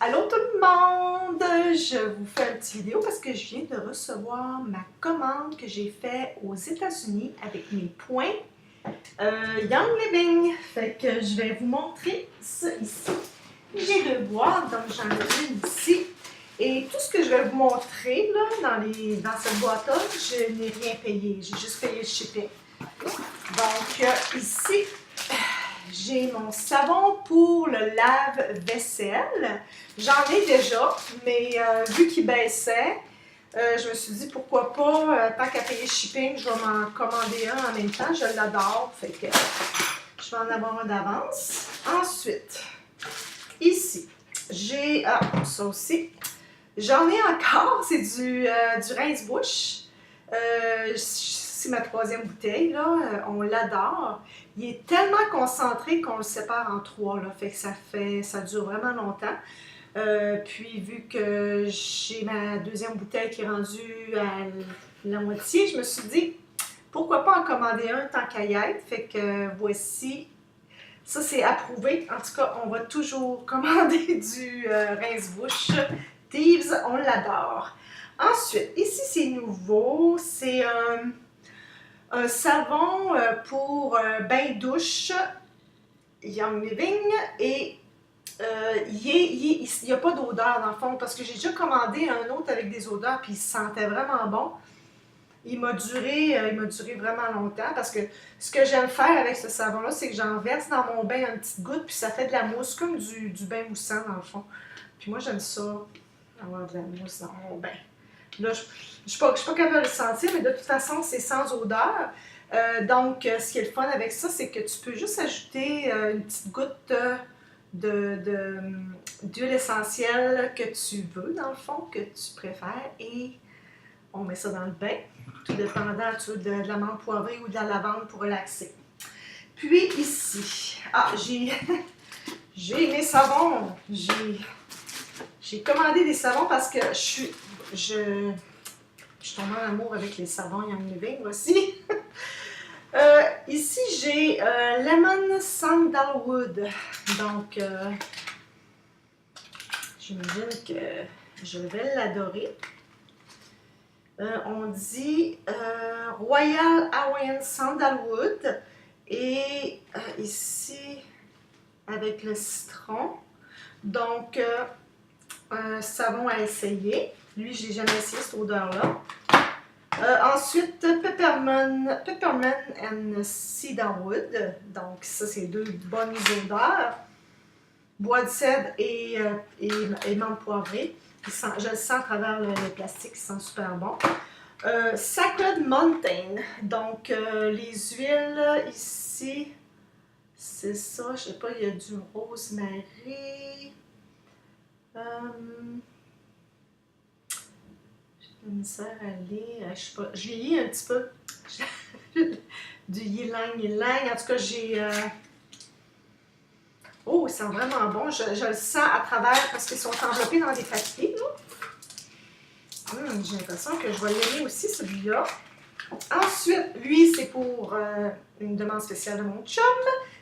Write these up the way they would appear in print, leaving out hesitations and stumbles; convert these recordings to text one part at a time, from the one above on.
Allô tout le monde! Je vous fais une petite vidéo parce que je viens de recevoir ma commande que j'ai faite aux États-Unis avec mes points Young Living. Fait que je vais vous montrer ça ici. J'ai deux boîtes, donc j'en ai une ici. Et tout ce que je vais vous montrer là, dans cette boîte-là, je n'ai rien payé. J'ai juste payé le shipping. Donc ici, j'ai mon savon pour le lave-vaisselle. J'en ai déjà, mais vu qu'il baissait, je me suis dit pourquoi pas, tant qu'à payer le shipping, je vais m'en commander un en même temps. Je l'adore, fait que je vais en avoir un d'avance. Ensuite, ici, j'ai ça aussi. J'en ai encore, c'est du rince-bouche. C'est ma troisième bouteille, là. On l'adore. Il est tellement concentré qu'on le sépare en trois, là. Fait que ça dure vraiment longtemps. Puis vu que j'ai ma deuxième bouteille qui est rendue à la moitié, je me suis dit, pourquoi pas en commander un tant qu'à y être. Fait que voici, ça c'est approuvé. En tout cas, on va toujours commander du rince-bouche. Thieves, on l'adore. Ensuite, ici c'est nouveau, c'est un savon pour bain-douche Young Living et il n'y a pas d'odeur dans le fond parce que j'ai déjà commandé un autre avec des odeurs puis il sentait vraiment bon. Il m'a duré vraiment longtemps parce que ce que j'aime faire avec ce savon-là, c'est que j'en verse dans mon bain une petite goutte puis ça fait de la mousse comme du bain moussant dans le fond. Puis moi j'aime ça, avoir de la mousse dans mon bain. Là, je ne suis pas capable de le sentir, mais de toute façon, c'est sans odeur. Donc, ce qui est le fun avec ça, c'est que tu peux juste ajouter une petite goutte d'huile essentielle que tu veux, dans le fond, que tu préfères, et on met ça dans le bain, tout dépendant tu veux, de la menthe poivrée ou de la lavande pour relaxer. Puis ici, j'ai mes savons. J'ai commandé des savons parce que je suis tombée en amour avec les savons Young Living aussi. Ici, j'ai Lemon Sandalwood. Donc, j'imagine que je vais l'adorer. On dit Royal Hawaiian Sandalwood. Et ici, avec le citron. Donc, un savon à essayer. Lui, je ne l'ai jamais essayé, cette odeur-là. Ensuite, Peppermint and Cedarwood. Donc, ça, c'est deux bonnes odeurs. Bois de cèdre et menthe poivrée. Je le sens à travers le plastique, il sent super bon. Sacred Mountain. Donc, les huiles ici, c'est ça. Je ne sais pas, il y a du rosemary. J'ai de misère à lire. Je sais pas. Je lis un petit peu. Du ylang. En tout cas, j'ai. Oh, ils sont vraiment bons. Je le sens à travers parce qu'ils sont enveloppés dans des papiers. J'ai l'impression que je vais l'aimer aussi, celui-là. Ensuite, lui, c'est pour une demande spéciale de mon chum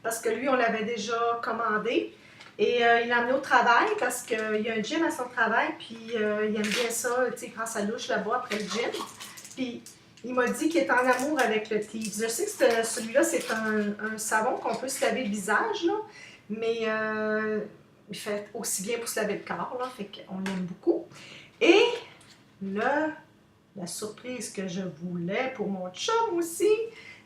parce que lui, on l'avait déjà commandé. Et il l'a amené au travail parce qu'il y a un gym à son travail, puis il aime bien ça, tu sais, il prend sa douche là-bas après le gym. Puis il m'a dit qu'il est en amour avec le Thieves. Je sais que celui-là, c'est un savon qu'on peut se laver le visage, là, mais il fait aussi bien pour se laver le corps, là, fait qu'on l'aime beaucoup. Et la surprise que je voulais pour mon chum aussi,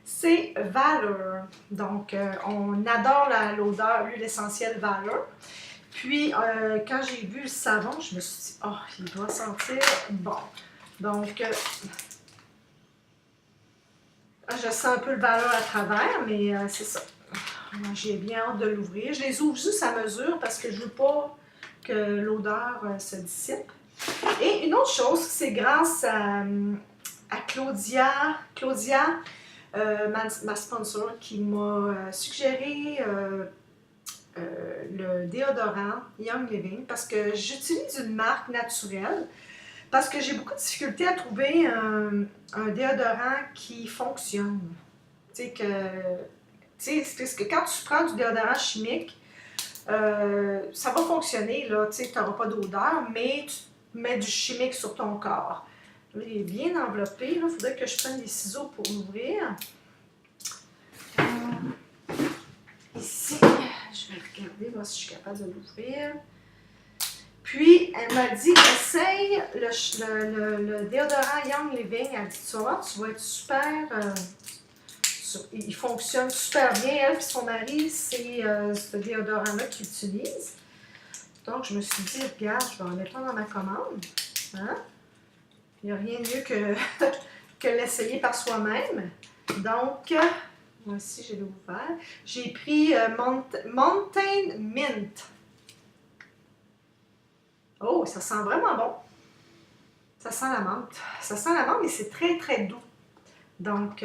c'est Valor. Donc, on adore l'odeur, l'huile essentielle Valor. Puis, quand j'ai vu le savon, je me suis dit, oh, il doit sentir bon. Donc, je sens un peu le Valor à travers, mais c'est ça. J'ai bien hâte de l'ouvrir. Je les ouvre juste à mesure parce que je ne veux pas que l'odeur se dissipe. Et une autre chose, c'est grâce à Claudia, ma sponsor, qui m'a suggéré le déodorant Young Living parce que j'utilise une marque naturelle parce que j'ai beaucoup de difficultés à trouver un déodorant qui fonctionne. Tu sais, parce que quand tu prends du déodorant chimique, ça va fonctionner, là, tu sais, tu n'auras pas d'odeur, mais tu mets du chimique sur ton corps. Là, il est bien enveloppé, il faudrait que je prenne des ciseaux pour l'ouvrir. Ici, je vais regarder, voir si je suis capable de l'ouvrir. Puis, elle m'a dit, essaye le déodorant Young Living. Elle dit, tu vas voir, tu vas être super... il fonctionne super bien. Elle et son mari, c'est ce déodorant-là qu'ils utilisent. Donc, je me suis dit, regarde, je vais en mettre un dans ma commande. Hein? Il n'y a rien de mieux que l'essayer par soi-même. Donc, moi aussi, je l'ai ouvert. J'ai pris Mountain Mint. Oh, ça sent vraiment bon. Ça sent la menthe. Ça sent la menthe, mais c'est très, très doux. Donc,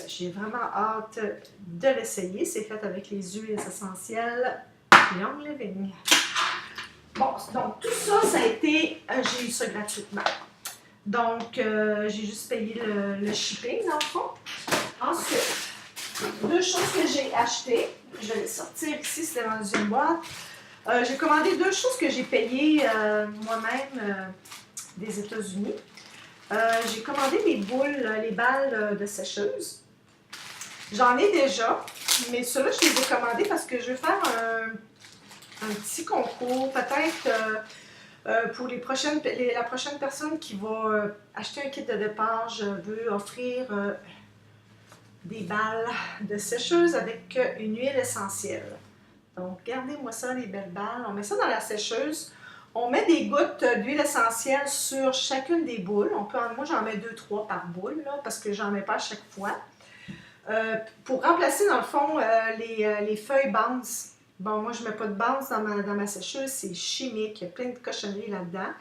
j'ai vraiment hâte de l'essayer. C'est fait avec les huiles essentielles Young Living. Bon, donc tout ça, ça a été... j'ai eu ça gratuitement. Donc, j'ai juste payé le shipping, dans le fond. Ensuite, deux choses que j'ai achetées. Je vais les sortir ici, c'était dans une boîte. J'ai commandé deux choses que j'ai payées moi-même des États-Unis. J'ai commandé des boules, les balles de sécheuse. J'en ai déjà, mais ceux-là, je les ai commandées parce que je veux faire un petit concours, peut-être pour la prochaine personne qui va acheter un kit de départ. Je veux offrir des balles de sécheuse avec une huile essentielle. Donc, regardez-moi ça, les belles balles. On met ça dans la sécheuse. On met des gouttes d'huile essentielle sur chacune des boules. Moi, j'en mets 2-3 par boule, là, parce que j'en mets pas à chaque fois. Pour remplacer, dans le fond, les feuilles bounce. Bon, moi, je ne mets pas de bounce dans ma sécheuse. C'est chimique. Il y a plein de cochonneries là-dedans.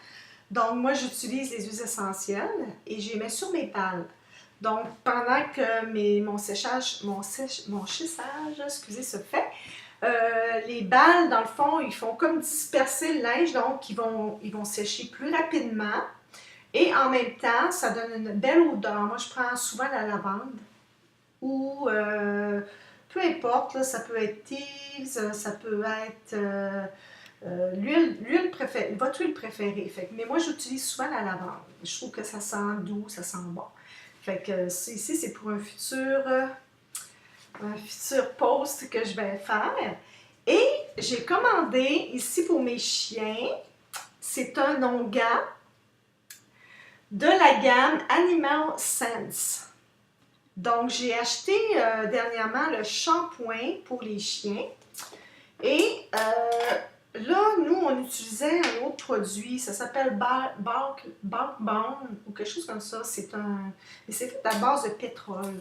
Donc, moi, j'utilise les huiles essentielles et je les mets sur mes balles. Donc, pendant que mon séchage, excusez, se fait, les balles, dans le fond, ils font comme disperser le linge, donc ils vont sécher plus rapidement. Et en même temps, ça donne une belle odeur. Moi, je prends souvent la lavande ou peu importe, là, ça peut être Thieves, ça peut être votre huile préférée. Mais moi, j'utilise souvent la lavande. Je trouve que ça sent doux, ça sent bon. Fait que ici, c'est pour un futur post que je vais faire. Et j'ai commandé ici pour mes chiens, c'est un onguent de la gamme Animal Sense. Donc, j'ai acheté dernièrement le shampoing pour les chiens. Et là, nous, on utilisait un autre produit, ça s'appelle Bulk Balm ou quelque chose comme ça. C'est fait à base de pétrole.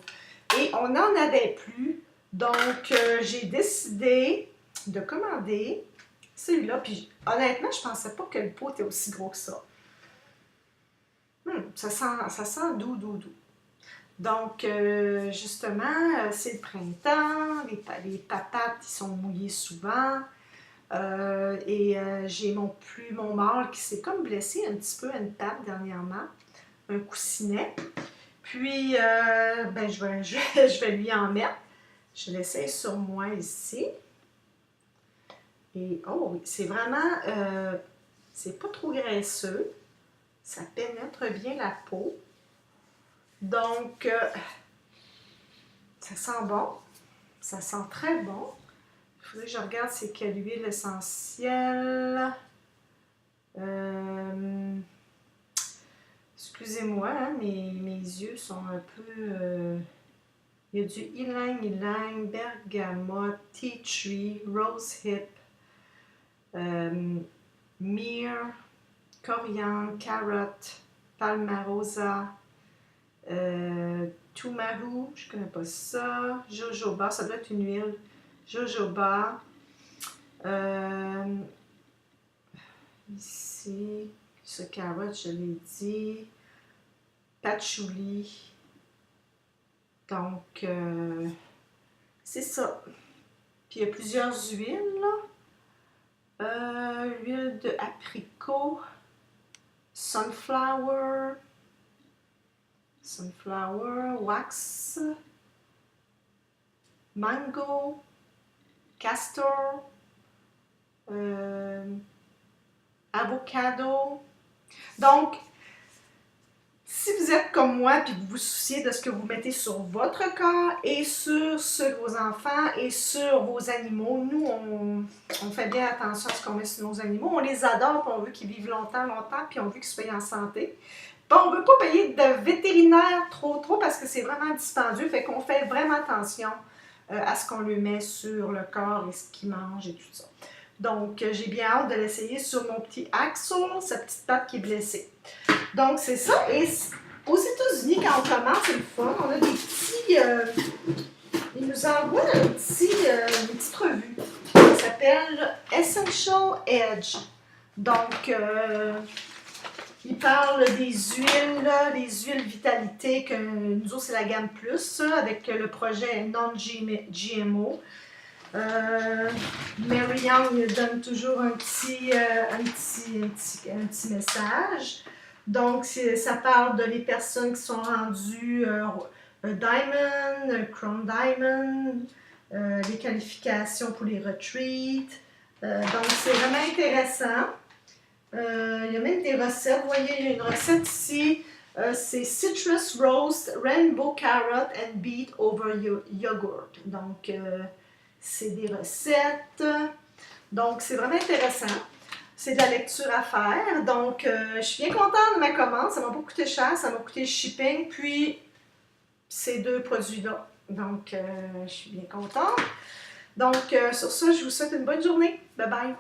Et on n'en avait plus. Donc, j'ai décidé de commander celui-là. Puis, honnêtement, je ne pensais pas que le pot était aussi gros que ça. Ça sent doux, doux, doux. Donc, justement, c'est le printemps. Les patates, ils sont mouillées souvent. J'ai mon mâle qui s'est comme blessé un petit peu à une patte dernièrement. Un coussinet. Puis, je vais lui en mettre. Je l'essaie sur moi ici. Et, oh oui, c'est vraiment, c'est pas trop graisseux. Ça pénètre bien la peau. Donc, ça sent bon. Ça sent très bon. Il faudrait que je regarde c'est quelle huile essentielle. Excusez-moi, hein, mes yeux sont un peu... il y a du ylang-ylang, bergamote, tea tree, rose hip, myrrhe, coriandre, carotte, palmarosa, tumaru, je ne connais pas ça, jojoba, ça doit être une huile, jojoba, ici, ce carotte, je l'ai dit, patchouli. Donc, c'est ça. Puis, il y a plusieurs huiles, là. Huile de apricot, sunflower, wax, mango, castor, avocado. Donc, si vous êtes comme moi et que vous vous souciez de ce que vous mettez sur votre corps et sur ceux de vos enfants et sur vos animaux, nous, on fait bien attention à ce qu'on met sur nos animaux. On les adore, puis on veut qu'ils vivent longtemps, puis on veut qu'ils soient en santé. Bon, on ne veut pas payer de vétérinaire trop, parce que c'est vraiment dispendieux. Fait qu'on fait vraiment attention à ce qu'on lui met sur le corps et ce qu'il mange et tout ça. Donc, j'ai bien hâte de l'essayer sur mon petit Axel, sa petite patte qui est blessée. Donc, c'est ça. Et aux États-Unis, quand on commence, c'est le fun. On a des petits... ils nous envoient une petite revue qui s'appelle Essential Edge. Donc, ils parlent des huiles vitalité, que nous autres, c'est la gamme plus, avec le projet non-GMO. Mary Young donne toujours un petit message. Donc, ça parle de les personnes qui sont rendues Diamond, Crown Diamond, les qualifications pour les retreats. Donc, c'est vraiment intéressant. Il y a même des recettes. Vous voyez, il y a une recette ici. C'est Citrus Roast, Rainbow Carrot and Beet over Yogurt. Donc, c'est des recettes. Donc, c'est vraiment intéressant. C'est de la lecture à faire. Donc, je suis bien contente de ma commande. Ça m'a pas coûté cher. Ça m'a coûté le shipping. Puis, ces deux produits-là. Donc, je suis bien contente. Donc, sur ça, je vous souhaite une bonne journée. Bye bye.